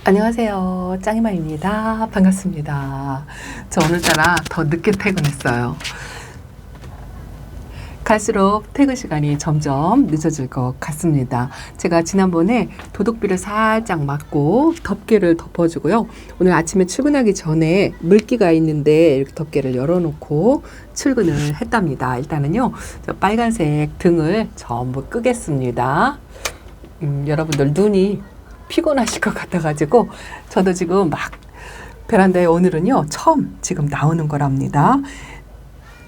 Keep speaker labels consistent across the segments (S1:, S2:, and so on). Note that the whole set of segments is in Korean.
S1: 안녕하세요. 짱이마입니다. 반갑습니다. 저 오늘따라 더 늦게 퇴근했어요. 갈수록 퇴근 시간이 점점 늦어질 것 같습니다. 제가 지난번에 도둑비를 살짝 맞고 덮개를 덮어주고요. 오늘 아침에 출근하기 전에 물기가 있는데 이렇게 덮개를 열어놓고 출근을 했답니다. 일단은요, 저 빨간색 등을 전부 끄겠습니다. 여러분들 눈이 피곤하실 것 같아가지고 저도 지금 막 베란다에 오늘은요 처음 지금 나오는 거랍니다.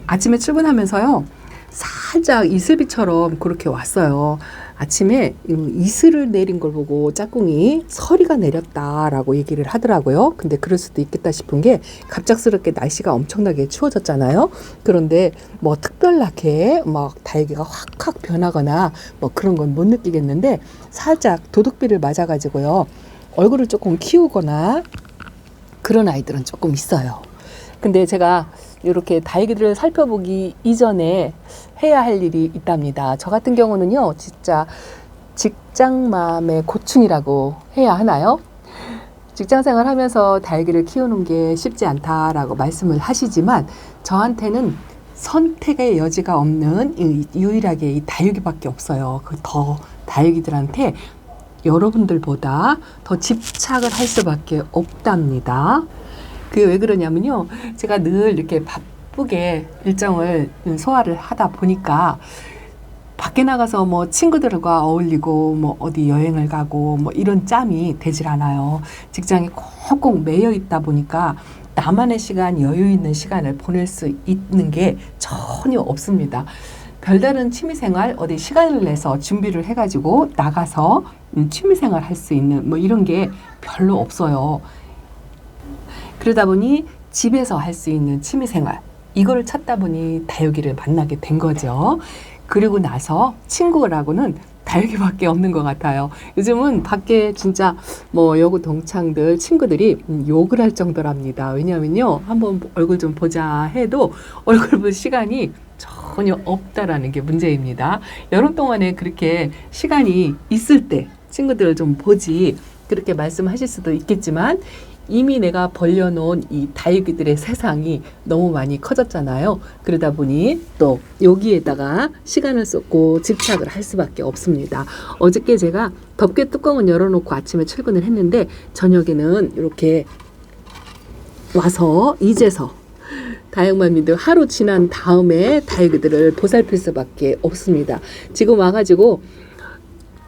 S1: 아침에 출근하면서요 살짝 이슬비처럼 그렇게 왔어요. 아침에 이슬을 내린 걸 보고 짝꿍이 서리가 내렸다라고 얘기를 하더라고요. 근데 그럴 수도 있겠다 싶은 게 갑작스럽게 날씨가 엄청나게 추워졌잖아요. 그런데 뭐 특별하게 막 다이기가 확확 변하거나 뭐 그런 건 못 느끼겠는데 살짝 도둑비를 맞아가지고요. 얼굴을 조금 키우거나 그런 아이들은 조금 있어요. 근데 제가 이렇게 다이기들을 살펴보기 이전에 해야 할 일이 있답니다. 저 같은 경우는요, 진짜 직장맘의 고충이라고 해야 하나요? 직장 생활 하면서 다이기를 키우는 게 쉽지 않다라고 말씀을 하시지만 저한테는 선택의 여지가 없는 유일하게 이 다육이밖에 없어요. 더 다육이들한테 여러분들보다 더 집착을 할 수밖에 없답니다. 그게 왜 그러냐면요. 제가 늘 이렇게 바쁘게 일정을 소화를 하다 보니까 밖에 나가서 뭐 친구들과 어울리고 뭐 어디 여행을 가고 뭐 이런 짬이 되질 않아요. 직장에 콕콕 매여 있다 보니까 나만의 시간, 여유 있는 시간을 보낼 수 있는 게 전혀 없습니다. 별다른 취미생활 어디 시간을 내서 준비를 해가지고 나가서 취미생활 할 수 있는 뭐 이런 게 별로 없어요. 그러다 보니 집에서 할 수 있는 취미생활 이거를 찾다 보니 다육이를 만나게 된 거죠. 그리고 나서 친구라고는 다육이밖에 없는 것 같아요. 요즘은 밖에 진짜 뭐 여고 동창들 친구들이 욕을 할 정도랍니다. 왜냐하면요, 한번 얼굴 좀 보자 해도 얼굴 볼 시간이 전혀 없다라는 게 문제입니다. 여름 동안에 그렇게 시간이 있을 때 친구들을 좀 보지 그렇게 말씀하실 수도 있겠지만 이미 내가 벌려놓은 이 다육이들의 세상이 너무 많이 커졌잖아요. 그러다 보니 또 여기에다가 시간을 쏟고 집착을 할 수밖에 없습니다. 어저께 제가 덮개 뚜껑은 열어놓고 아침에 출근을 했는데 저녁에는 이렇게 와서 이제서 다육맘님들 하루 지난 다음에 다육이들을 보살필 수밖에 없습니다. 지금 와가지고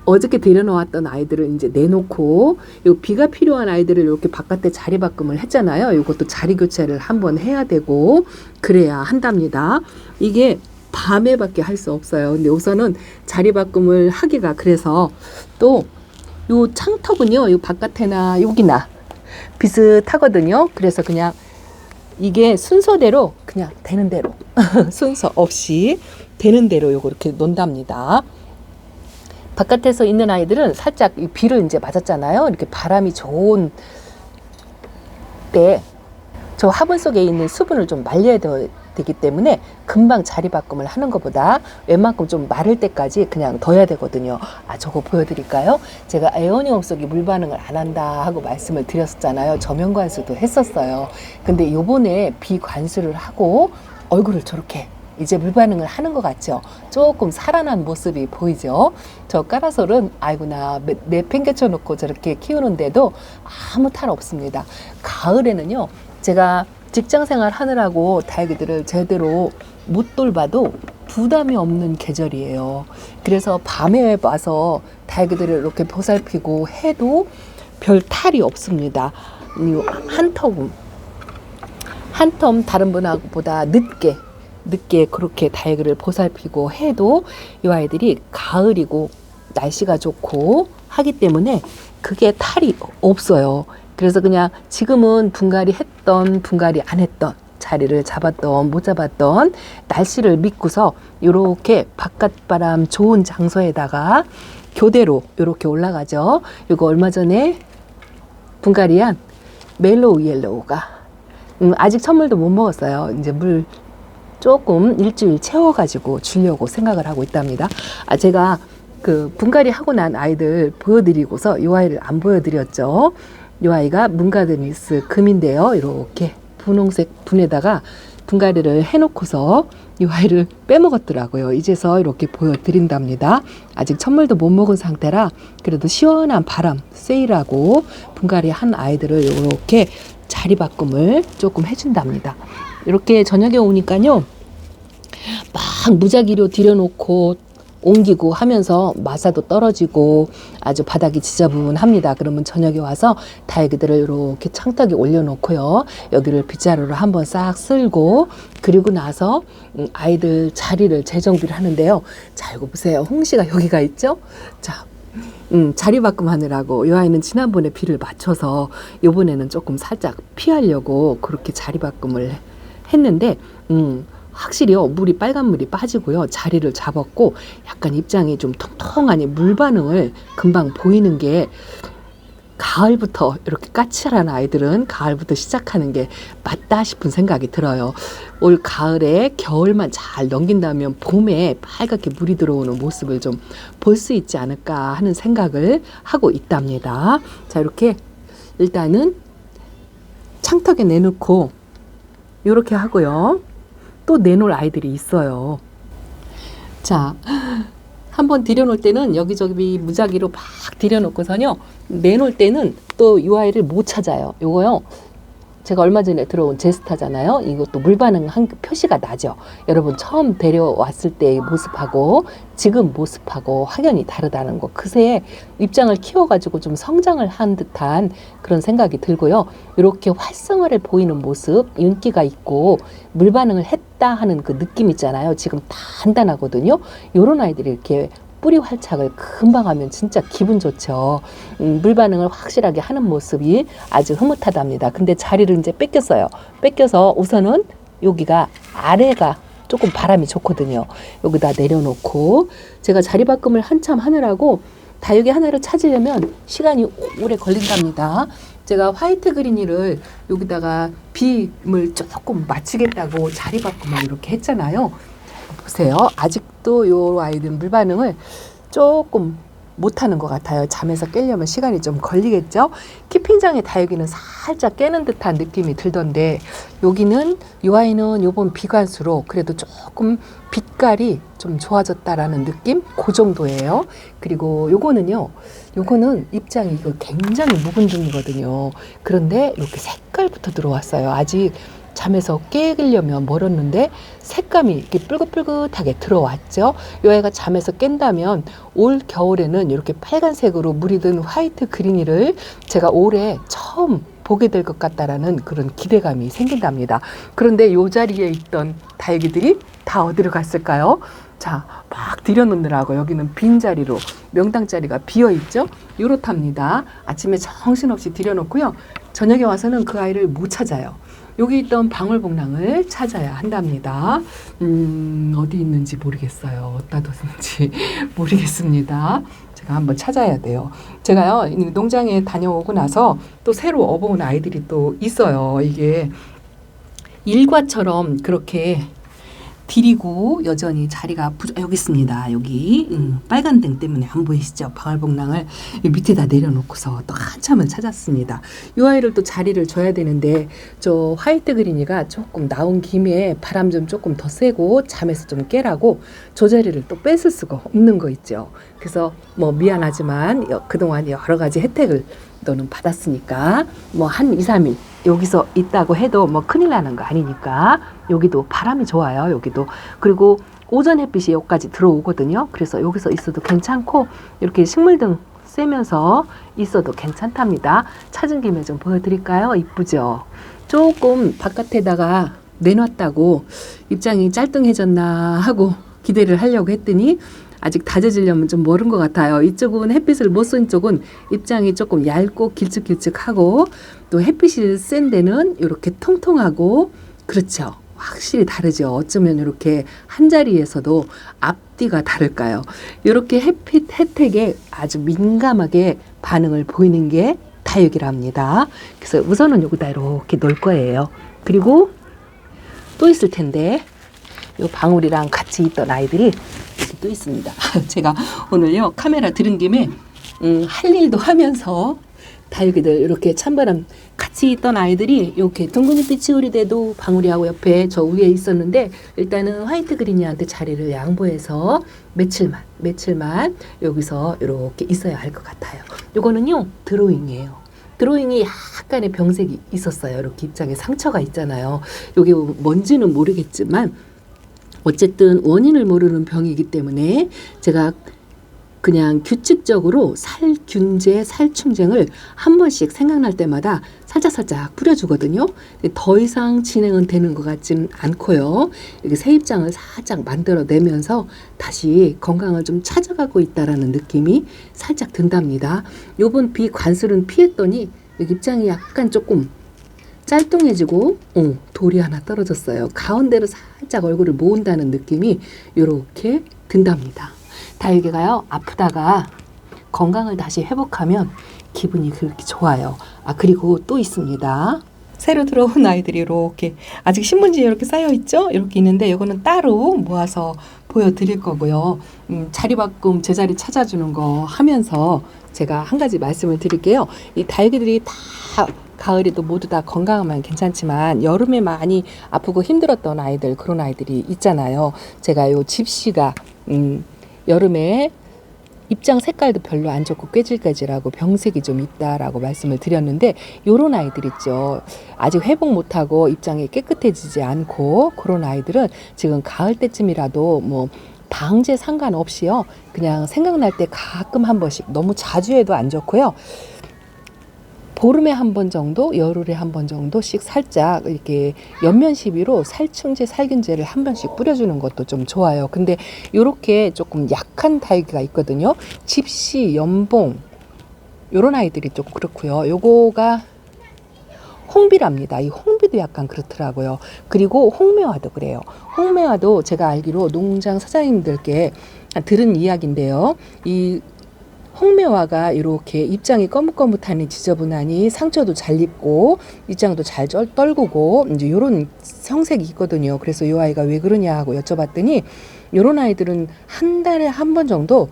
S1: 어저께 데려놓았던 아이들을 이제 내놓고 요 비가 필요한 아이들을 이렇게 바깥에 자리바꿈을 했잖아요. 이것도 자리 교체를 한번 해야 되고 그래야 한답니다. 이게 밤에밖에 할 수 없어요. 근데 우선은 자리바꿈을 하기가 그래서 또 요 창턱은요, 요 바깥에나 여기나 비슷하거든요. 그래서 그냥 이게 순서대로 그냥 되는 대로 순서 없이 되는 대로 요거 이렇게 논답니다. 바깥에서 있는 아이들은 살짝 비를 이제 맞았잖아요. 이렇게 바람이 좋은 때 저 화분 속에 있는 수분을 좀 말려야 되기 때문에 금방 자리바꿈을 하는 것보다 웬만큼 좀 마를 때까지 그냥 둬야 되거든요. 저거 보여드릴까요? 제가 에어니움 속에 물 반응을 안 한다 하고 말씀을 드렸었잖아요. 저면 관수도 했었어요. 근데 요번에 비관수를 하고 얼굴을 저렇게 이제 물 반응을 하는 것 같죠. 조금 살아난 모습이 보이죠. 저 까라솔은 아이고나 내팽개쳐 놓고 저렇게 키우는데도 아무 탈 없습니다. 가을에는요, 제가 직장 생활 하느라고 다육이들을 제대로 못 돌봐도 부담이 없는 계절이에요. 그래서 밤에 와서 다육이들을 이렇게 보살피고 해도 별 탈이 없습니다. 한 텀 다른 분하고보다 늦게 그렇게 다육이를 보살피고 해도 이 아이들이 가을이고 날씨가 좋고 하기 때문에 그게 탈이 없어요. 그래서 그냥 지금은 분갈이 했던 분갈이 안 했던 자리를 잡았던 못 잡았던 날씨를 믿고서 이렇게 바깥바람 좋은 장소에다가 교대로 이렇게 올라가죠. 이거 얼마 전에 분갈이한 멜로우 옐로우가 아직 선물도 못 먹었어요. 이제 물 조금 일주일 채워가지고 주려고 생각을 하고 있답니다. 제가 그 분갈이 하고 난 아이들 보여드리고서 이 아이를 안 보여드렸죠. 이 아이가 문가드니스 금인데요. 이렇게 분홍색 분에다가 분갈이를 해놓고서 이 아이를 빼먹었더라고요. 이제서 이렇게 보여드린답니다. 아직 첫물도 못 먹은 상태라 그래도 시원한 바람 쐬이라고 분갈이 한 아이들을 이렇게 자리 바꿈을 조금 해준답니다. 이렇게 저녁에 오니까요, 막 무작위로 들여놓고 옮기고 하면서 마사도 떨어지고 아주 바닥이 지저분합니다. 그러면 저녁에 와서 다육이들을 이렇게 창턱에 올려놓고요, 여기를 빗자루로 한번 싹 쓸고, 그리고 나서 아이들 자리를 재정비를 하는데요. 자, 이거 보세요. 홍시가 여기가 있죠? 자, 자리 바꿈하느라고 이 아이는 지난번에 비를 맞춰서 이번에는 조금 살짝 피하려고 그렇게 자리 바꿈을 했는데 확실히요, 물이 빨간 물이 빠지고요, 자리를 잡았고 약간 입장이 좀 통통하니 물 반응을 금방 보이는 게, 가을부터 이렇게 까칠한 아이들은 가을부터 시작하는 게 맞다 싶은 생각이 들어요. 올 가을에 겨울만 잘 넘긴다면 봄에 빨갛게 물이 들어오는 모습을 좀 볼 수 있지 않을까 하는 생각을 하고 있답니다. 자, 이렇게 일단은 창턱에 내놓고 이렇게 하고요. 또 내놓을 아이들이 있어요. 자, 한번 들여놓을 때는 여기저기 무작위로 막 들여놓고서요, 내놓을 때는 또 이 아이를 못 찾아요. 요거요, 제가 얼마 전에 들어온 제스타잖아요. 이것도 물 반응 한 표시가 나죠. 여러분 처음 데려왔을 때의 모습하고 지금 모습하고 확연히 다르다는 거. 그새 입장을 키워가지고 좀 성장을 한 듯한 그런 생각이 들고요. 이렇게 활성화를 보이는 모습, 윤기가 있고 물 반응을 했다 하는 그 느낌 있잖아요. 지금 단단하거든요. 이런 아이들이 이렇게 뿌리 활착을 금방 하면 진짜 기분 좋죠. 물 반응을 확실하게 하는 모습이 아주 흐뭇하답니다. 근데 자리를 이제 뺏겼어요. 뺏겨서 우선은 여기가 아래가 조금 바람이 좋거든요. 여기다 내려놓고, 제가 자리 바꿈을 한참 하느라고 다육이 하나를 찾으려면 시간이 오래 걸린답니다. 제가 화이트 그린이를 여기다가 빔을 조금 맞추겠다고 자리 바꿈을 이렇게 했잖아요. 보세요. 아직도 요 아이들 물 반응을 조금 못하는 것 같아요. 잠에서 깨려면 시간이 좀 걸리겠죠. 키핑장의 다육이는 살짝 깨는 듯한 느낌이 들던데, 여기는 요 아이는 요번 비관수로 그래도 조금 빛깔이 좀 좋아졌다라는 느낌? 그 정도예요. 그리고 요거는요, 요거는 입장이 이거 굉장히 묵은 중이거든요. 그런데 이렇게 색깔부터 들어왔어요. 아직 잠에서 깨려면 멀었는데 색감이 이렇게 뿔긋뿔긋하게 들어왔죠. 이 아이가 잠에서 깬다면 올 겨울에는 이렇게 빨간색으로 물이 든 화이트 그린이를 제가 올해 처음 보게 될 것 같다라는 그런 기대감이 생긴답니다. 그런데 이 자리에 있던 다육이들이 다 어디로 갔을까요? 자, 막 들여놓느라고 여기는 빈자리로 명당자리가 비어있죠. 이렇답니다. 아침에 정신없이 들여놓고요, 저녁에 와서는 그 아이를 못 찾아요. 여기 있던 방울복랑을 찾아야 한답니다. 어디 있는지 모르겠어요. 어디다 뒀는지 모르겠습니다. 제가 한번 찾아야 돼요. 제가요, 농장에 다녀오고 나서 또 새로 업어온 아이들이 또 있어요. 이게 일과처럼 그렇게 디리고 여전히 자리가 여기 있습니다. 여기 빨간 등 때문에 안 보이시죠? 방울복랑을 밑에다 내려놓고서 또 한참을 찾았습니다. 이 아이를 또 자리를 줘야 되는데, 저 화이트 그린이가 조금 나온 김에 바람 좀 조금 더 쐬고 잠에서 좀 깨라고 저 자리를 또 뺏을 수가 없는 거 있죠. 그래서 뭐 미안하지만 그동안 여러 가지 혜택을 너는 받았으니까 뭐 한 2, 3일 여기서 있다고 해도 뭐 큰일 나는 거 아니니까, 여기도 바람이 좋아요. 여기도. 그리고 오전 햇빛이 여기까지 들어오거든요. 그래서 여기서 있어도 괜찮고 이렇게 식물등 쐬면서 있어도 괜찮답니다. 찾은 김에 좀 보여드릴까요? 이쁘죠? 조금 바깥에다가 내놨다고 입장이 짤뚱해졌나 하고 기대를 하려고 했더니 아직 다져지려면 좀 멀은 것 같아요. 이쪽은 햇빛을 못 쏜 쪽은 입장이 조금 얇고 길쭉길쭉하고, 또 햇빛이 센 데는 이렇게 통통하고, 그렇죠. 확실히 다르죠. 어쩌면 이렇게 한 자리에서도 앞뒤가 다를까요? 이렇게 햇빛 혜택에 아주 민감하게 반응을 보이는 게 다육이랍니다. 그래서 우선은 여기다 이렇게 놓을 거예요. 그리고 또 있을 텐데, 요 방울이랑 같이 있던 아이들이 여기 또 있습니다. 제가 오늘요 카메라 들은 김에 할 일도 하면서 다육이들 이렇게 찬바람 같이 있던 아이들이 이렇게 둥근잎빛이 우리돼도 방울이하고 옆에 저 위에 있었는데 일단은 화이트 그린이한테 자리를 양보해서 며칠만 여기서 이렇게 있어야 할 것 같아요. 요거는요 드로잉이에요. 드로잉이 약간의 병색이 있었어요. 이렇게 입장에 상처가 있잖아요. 이게 뭔지는 모르겠지만 어쨌든 원인을 모르는 병이기 때문에 제가 그냥 규칙적으로 살균제, 살충제를 한 번씩 생각날 때마다 살짝살짝 뿌려주거든요. 더 이상 진행은 되는 것 같지는 않고요. 이렇게 새 입장을 살짝 만들어내면서 다시 건강을 좀 찾아가고 있다라는 느낌이 살짝 든답니다. 요번 비관술은 피했더니 입장이 약간 조금 짤뚱해지고 돌이 하나 떨어졌어요. 가운데로 살짝 얼굴을 모은다는 느낌이 이렇게 든답니다. 다육이가요 아프다가 건강을 다시 회복하면 기분이 그렇게 좋아요. 그리고 또 있습니다. 새로 들어온 아이들이 이렇게 아직 신문지에 이렇게 쌓여 있죠. 이렇게 있는데 이거는 따로 모아서 보여드릴 거고요. 자리바꿈 제자리 찾아주는 거 하면서 제가 한 가지 말씀을 드릴게요. 이 다육이들이 다 가을에도 모두 다 건강하면 괜찮지만 여름에 많이 아프고 힘들었던 아이들, 그런 아이들이 있잖아요. 제가 요 집시가 여름에 입장 색깔도 별로 안 좋고 꾀질꾀질하고 병색이 좀 있다라고 말씀을 드렸는데 요런 아이들 있죠. 아직 회복 못하고 입장이 깨끗해지지 않고 그런 아이들은 지금 가을 때쯤이라도 뭐 방제 상관없이요. 그냥 생각날 때 가끔 한 번씩, 너무 자주 해도 안 좋고요. 보름에 한 번 정도, 열흘에 한 번 정도씩 살짝 이렇게 연면 시비로 살충제, 살균제를 한 번씩 뿌려주는 것도 좀 좋아요. 근데 이렇게 조금 약한 다육이가 있거든요. 집시, 연봉 이런 아이들이 조금 그렇고요. 요거가 홍비랍니다. 이 홍비도 약간 그렇더라고요. 그리고 홍매화도 그래요. 홍매화도 제가 알기로 농장 사장님들께 들은 이야기인데요. 이 홍매화가 이렇게 입장이 거뭇거뭇하니 지저분하니 상처도 잘 입고 입장도 잘 떨구고 이제 이런 성색이 있거든요. 그래서 이 아이가 왜 그러냐 하고 여쭤봤더니 이런 아이들은 한 달에 한 번 정도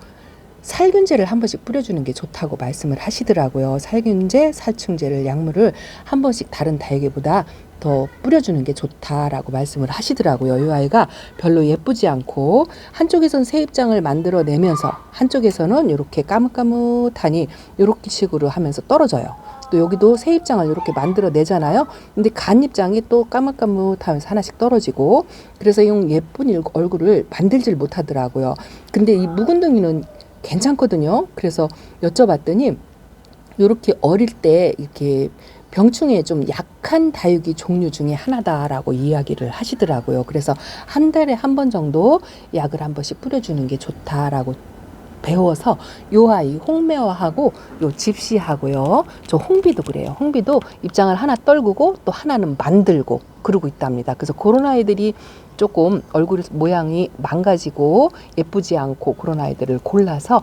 S1: 살균제를 한 번씩 뿌려주는 게 좋다고 말씀을 하시더라고요. 살균제, 살충제를 약물을 한 번씩 다른 다육이보다 더 뿌려주는 게 좋다라고 말씀을 하시더라고요. 이 아이가 별로 예쁘지 않고 한쪽에선 새 입장을 만들어내면서 한쪽에서는 이렇게 까뭇까뭇하니 이렇게 식으로 하면서 떨어져요. 또 여기도 새 입장을 이렇게 만들어내잖아요. 근데 간 입장이 또 까뭇까뭇하면서 하나씩 떨어지고 그래서 이 예쁜 얼굴을 만들질 못하더라고요. 근데 이 묵은둥이는 괜찮거든요. 그래서 여쭤봤더니 이렇게 어릴 때 이렇게 병충해 좀 약한 다육이 종류 중에 하나다라고 이야기를 하시더라고요. 그래서 한 달에 한 번 정도 약을 한 번씩 뿌려주는 게 좋다라고 배워서 요 아이 홍매화하고 요 집시하고요. 저 홍비도 그래요. 홍비도 입장을 하나 떨구고 또 하나는 만들고 그러고 있답니다. 그래서 그런 아이들이 조금 얼굴 모양이 망가지고 예쁘지 않고 그런 아이들을 골라서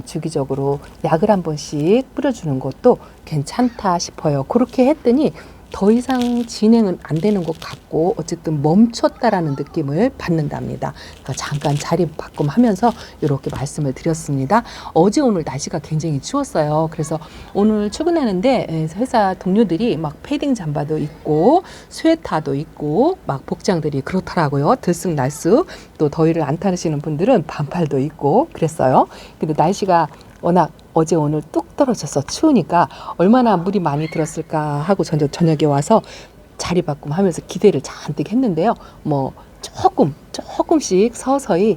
S1: 주기적으로 약을 한 번씩 뿌려주는 것도 괜찮다 싶어요. 그렇게 했더니 더 이상 진행은 안 되는 것 같고 어쨌든 멈췄다라는 느낌을 받는답니다. 그러니까 잠깐 자리 바꿈하면서 이렇게 말씀을 드렸습니다. 어제 오늘 날씨가 굉장히 추웠어요. 그래서 오늘 출근하는데 회사 동료들이 막 패딩 잠바도 있고 스웨터도 있고 막 복장들이 그렇더라고요. 들쑥날쑥 또 더위를 안 타시는 분들은 반팔도 있고 그랬어요. 근데 날씨가 워낙 어제 오늘 뚝 떨어져서 추우니까 얼마나 물이 많이 들었을까 하고 저녁에 와서 자리 바꿈 하면서 기대를 잔뜩 했는데요. 뭐 조금씩 서서히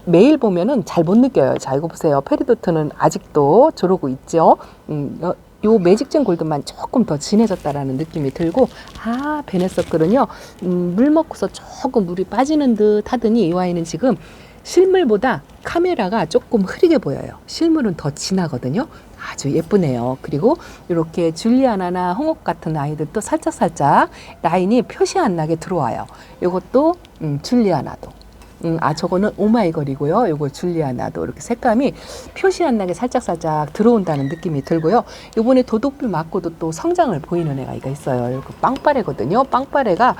S1: 매일 보면은 잘 못 느껴요. 자, 이거 보세요. 페리도트는 아직도 저러고 있죠. 요 매직젠 골드만 조금 더 진해졌다라는 느낌이 들고 베네서클은요 물 먹고서 조금 물이 빠지는 듯 하더니 이 와인은 지금 실물보다 카메라가 조금 흐리게 보여요. 실물은 더 진하거든요. 아주 예쁘네요. 그리고 이렇게 줄리아나나 홍옥 같은 아이들도 살짝살짝 라인이 표시 안 나게 들어와요. 이것도 줄리아나도. 저거는 오마이걸이고요. 요거 줄리아나도 이렇게 색감이 표시 안 나게 살짝살짝 들어온다는 느낌이 들고요. 요번에 도독불 맞고도 또 성장을 보이는 애가 있어요. 이거 빵빠레거든요. 빵빠레가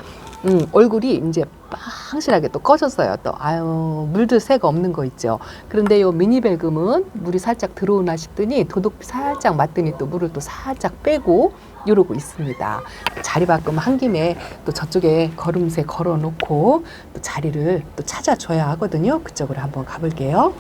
S1: 얼굴이 이제 빵실하게 또 꺼졌어요. 또 아유 물들 새가 없는 거 있죠. 그런데 요 미니벨금은 물이 살짝 들어오나 싶더니 도둑비 살짝 맞더니 또 물을 또 살짝 빼고 이러고 있습니다. 자리 바꾸면 한 김에 또 저쪽에 걸음새 걸어 놓고 또 자리를 또 찾아줘야 하거든요. 그쪽으로 한번 가볼게요.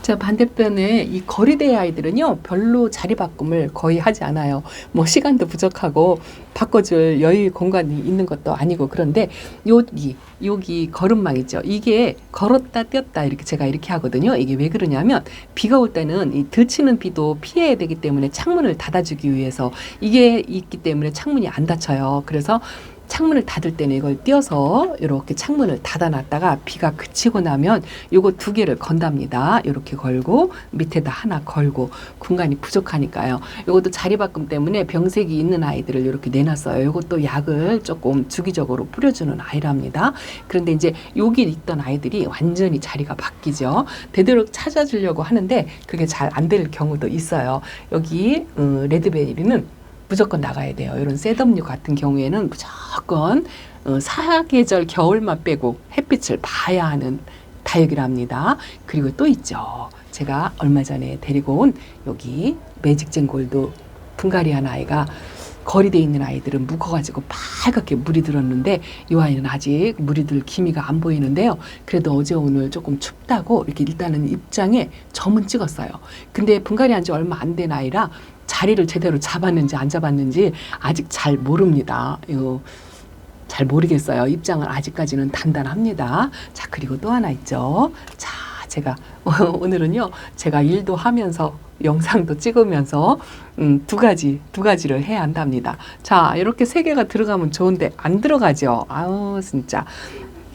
S1: 자, 반대편에 이 거리대 아이들은요, 별로 자리 바꿈을 거의 하지 않아요. 뭐, 시간도 부족하고, 바꿔줄 여유 공간이 있는 것도 아니고, 그런데, 여기 걸음망이죠. 이게 걸었다 뛰었다 이렇게 제가 이렇게 하거든요. 이게 왜 그러냐면, 비가 올 때는 이 들치는 비도 피해야 되기 때문에 창문을 닫아주기 위해서 이게 있기 때문에 창문이 안 닫혀요. 그래서 창문을 닫을 때는 이걸 띄어서 이렇게 창문을 닫아놨다가 비가 그치고 나면 요거 두 개를 건답니다. 이렇게 걸고 밑에다 하나 걸고 공간이 부족하니까요. 요것도 자리 바꿈 때문에 병색이 있는 아이들을 이렇게 내놨어요. 요것도 약을 조금 주기적으로 뿌려주는 아이랍니다. 그런데 이제 여기 있던 아이들이 완전히 자리가 바뀌죠. 되도록 찾아주려고 하는데 그게 잘 안 될 경우도 있어요. 여기 레드베리는 무조건 나가야 돼요. 이런 셋업류 같은 경우에는 무조건 사계절 겨울만 빼고 햇빛을 봐야 하는 다육이랍니다. 그리고 또 있죠. 제가 얼마 전에 데리고 온 여기 매직젠 골드 분갈이한 아이가 거리돼 있는 아이들은 묵어가지고 빨갛게 물이 들었는데 이 아이는 아직 물이 들 기미가 안 보이는데요. 그래도 어제 오늘 조금 춥다고 이렇게 일단은 입장에 점은 찍었어요. 근데 분갈이한 지 얼마 안 된 아이라 자리를 제대로 잡았는지 안 잡았는지 아직 잘 모릅니다. 이거 잘 모르겠어요. 입장은 아직까지는 단단합니다. 자, 그리고 또 하나 있죠. 자, 제가 오늘은요. 제가 일도 하면서 영상도 찍으면서 두 가지를 해야 한답니다. 자, 이렇게 세 개가 들어가면 좋은데 안 들어가죠. 아우 진짜.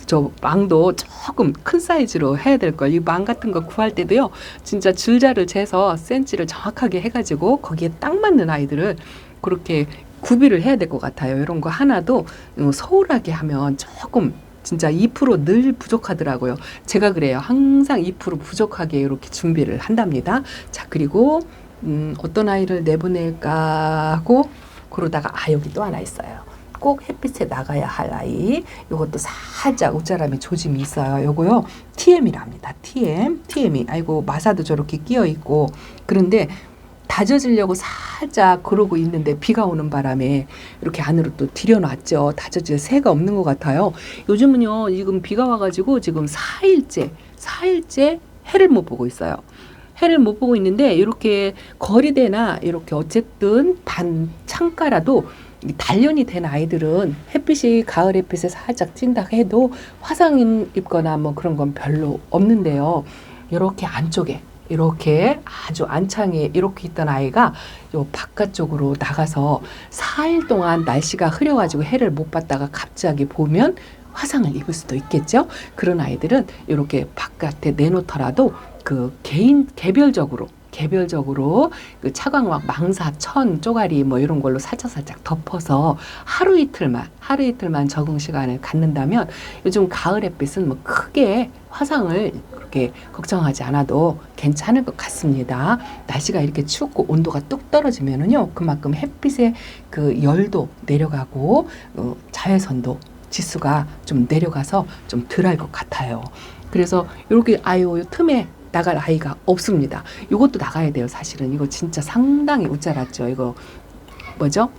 S1: 저 망도 조금 큰 사이즈로 해야 될 걸. 이 망 같은 거 구할 때도요. 진짜 줄자를 재서 센치를 정확하게 해가지고 거기에 딱 맞는 아이들을 그렇게 구비를 해야 될 것 같아요. 이런 거 하나도 소홀하게 하면 조금 진짜 2% 늘 부족하더라고요. 제가 그래요. 항상 2% 부족하게 이렇게 준비를 한답니다. 자, 그리고 어떤 아이를 내보낼까 하고 그러다가 여기 또 하나 있어요. 꼭 햇빛에 나가야 할 아이. 요것도 살짝 옷자람에 조짐이 있어요. 요거요. TM이랍니다. TM이. 아이고 마사도 저렇게 끼어 있고. 그런데 다져지려고 살짝 그러고 있는데 비가 오는 바람에 이렇게 안으로 또 들여놨죠. 다져질 새가 없는 것 같아요. 요즘은요. 지금 비가 와가지고 지금 4일째 해를 못 보고 있어요. 해를 못 보고 있는데 이렇게 거리대나 이렇게 어쨌든 반 창가라도 단련이 된 아이들은 햇빛이 가을 햇빛에 살짝 찐다 해도 화상 입거나 뭐 그런 건 별로 없는데요. 이렇게 안쪽에 이렇게 아주 안창에 이렇게 있던 아이가 요 바깥쪽으로 나가서 4일 동안 날씨가 흐려가지고 해를 못 봤다가 갑자기 보면 화상을 입을 수도 있겠죠. 그런 아이들은 이렇게 바깥에 내놓더라도 그 개별적으로 그 차광막 망사, 천, 쪼가리 뭐 이런 걸로 살짝 덮어서 하루 이틀만 적응 시간을 갖는다면 요즘 가을 햇빛은 뭐 크게 화상을 그렇게 걱정하지 않아도 괜찮을 것 같습니다. 날씨가 이렇게 춥고 온도가 뚝 떨어지면은요, 그만큼 햇빛의 그 열도 내려가고 자외선도 지수가 좀 내려가서 좀 덜할 것 같아요. 그래서 이렇게 틈에 나갈 아이가 없습니다. 이것도 나가야 돼요. 사실은 이거 진짜 상당히 웃자랐죠. 이거 뭐죠?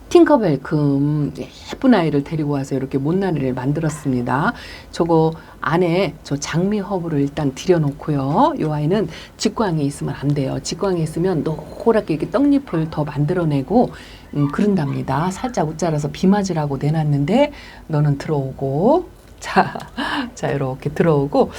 S1: 팅커벨 금 예쁜 아이를 데리고 와서 이렇게 못난이를 만들었습니다. 저거 안에 저 장미 허브를 일단 들여놓고요. 이 아이는 직광이 있으면 안 돼요. 직광이 있으면 노랗게 이렇게 떡잎을 더 만들어내고 그런답니다. 살짝 웃자라서 비 맞으라고 내놨는데 너는 들어오고 자 이렇게 들어오고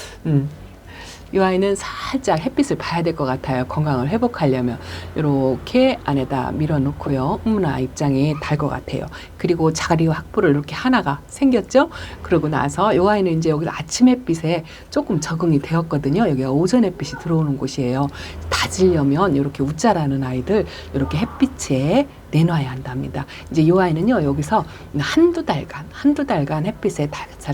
S1: 이 아이는 살짝 햇빛을 봐야 될 것 같아요. 건강을 회복하려면 이렇게 안에다 밀어놓고요. 어머나 입장이 달 것 같아요. 그리고 자리 확보를 이렇게 하나가 생겼죠. 그러고 나서 이 아이는 이제 여기 아침 햇빛에 조금 적응이 되었거든요. 여기가 오전 햇빛이 들어오는 곳이에요. 다지려면 이렇게 웃자라는 아이들 이렇게 햇빛에 내놔야 한답니다. 이제 이 아이는요, 여기서 한두 달간 햇빛에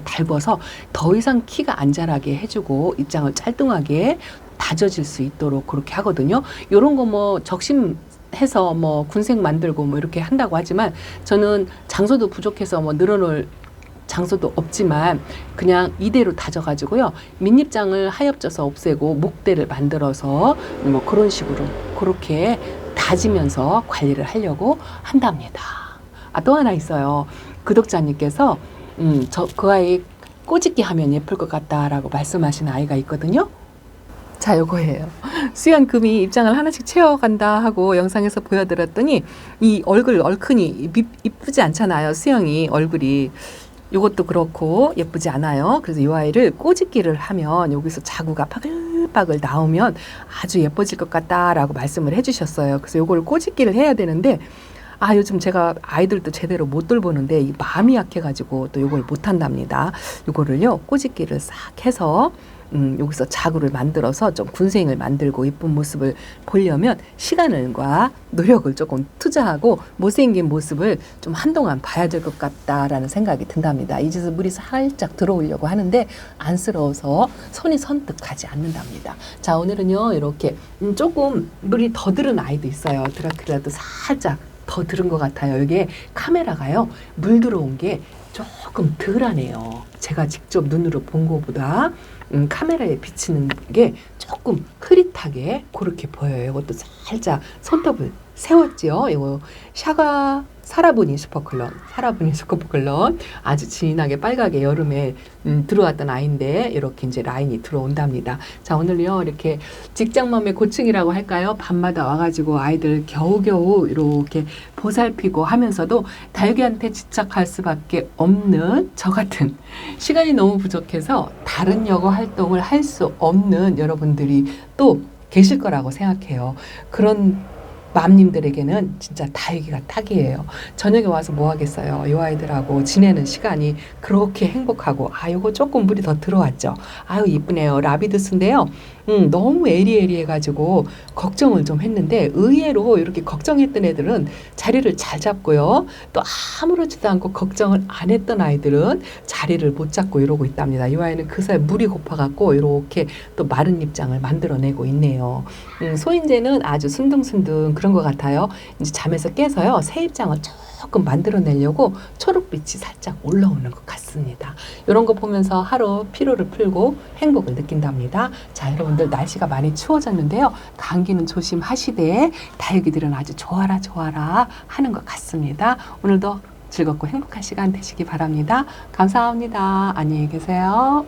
S1: 달궈서 더 이상 키가 안 자라게 해주고 입장을 짤뚱하게 다져질 수 있도록 그렇게 하거든요. 요런 거 뭐 적심해서 뭐 군색 만들고 뭐 이렇게 한다고 하지만 저는 장소도 부족해서 뭐 늘어놓을 장소도 없지만 그냥 이대로 다져가지고요. 밑잎장을 하엽져서 없애고 목대를 만들어서 뭐 그런 식으로 그렇게 다지면서 관리를 하려고 한답니다. 또 하나 있어요. 구독자님께서 그 아이 꼬집기 하면 예쁠 것 같다라고 말씀하신 아이가 있거든요. 자, 요거예요. 수연 금이 입장을 하나씩 채워간다 하고 영상에서 보여드렸더니 이 얼굴 얼큰이 이쁘지 않잖아요. 수영이 얼굴이. 요것도 그렇고 예쁘지 않아요. 그래서 이 아이를 꼬집기를 하면 여기서 자구가 바글바글 나오면 아주 예뻐질 것 같다라고 말씀을 해주셨어요. 그래서 요걸 꼬집기를 해야 되는데 요즘 제가 아이들도 제대로 못 돌보는데 이 마음이 약해가지고 또 요걸 못 한답니다. 요거를요 꼬집기를 싹 해서 여기서 자구를 만들어서 좀 군생을 만들고 예쁜 모습을 보려면 시간과 노력을 조금 투자하고 못생긴 모습을 좀 한동안 봐야 될 것 같다라는 생각이 든답니다. 이제서 물이 살짝 들어오려고 하는데 안쓰러워서 손이 선뜻 가지 않는답니다. 자, 오늘은요 이렇게 조금 물이 더 들은 아이도 있어요. 드라큘라도 살짝 더 들은 것 같아요. 이게 카메라가요 물 들어온 게 조금 덜하네요. 제가 직접 눈으로 본 것보다 카메라에 비치는 게 조금 흐릿하게 그렇게 보여요. 이것도 살짝 손톱을 세웠지요. 이거 샤가 사라보니 슈퍼클론 아주 진하게 빨갛게 여름에 들어왔던 아이인데 이렇게 이제 라인이 들어온답니다. 자, 오늘요 이렇게 직장맘의 고충이라고 할까요? 밤마다 와가지고 아이들 겨우겨우 이렇게 보살피고 하면서도 다육이한테 집착할 수밖에 없는 저 같은 시간이 너무 부족해서 다른 여가 활동을 할 수 없는 여러분들이 또 계실 거라고 생각해요. 그런 맘님들에게는 진짜 다육이가 딱이에요. 저녁에 와서 뭐 하겠어요. 이 아이들하고 지내는 시간이 그렇게 행복하고 요거 조금 물이 더 들어왔죠. 이쁘네요. 라비두스인데요. 너무 에리에리해가지고 걱정을 좀 했는데 의외로 이렇게 걱정했던 애들은 자리를 잘 잡고요. 또 아무렇지도 않고 걱정을 안 했던 아이들은 자리를 못 잡고 이러고 있답니다. 이 아이는 그 사이 물이 고파갖고 이렇게 또 마른 잎장을 만들어내고 있네요. 소인재는 아주 순둥순둥 그런 것 같아요. 이제 잠에서 깨서요. 새 잎장을 조금 만들어내려고 초록빛이 살짝 올라오는 것 같습니다. 이런 거 보면서 하루 피로를 풀고 행복을 느낀답니다. 자, 여러분들 날씨가 많이 추워졌는데요. 감기는 조심하시되 다육이들은 아주 좋아라 하는 것 같습니다. 오늘도 즐겁고 행복한 시간 되시기 바랍니다. 감사합니다. 안녕히 계세요.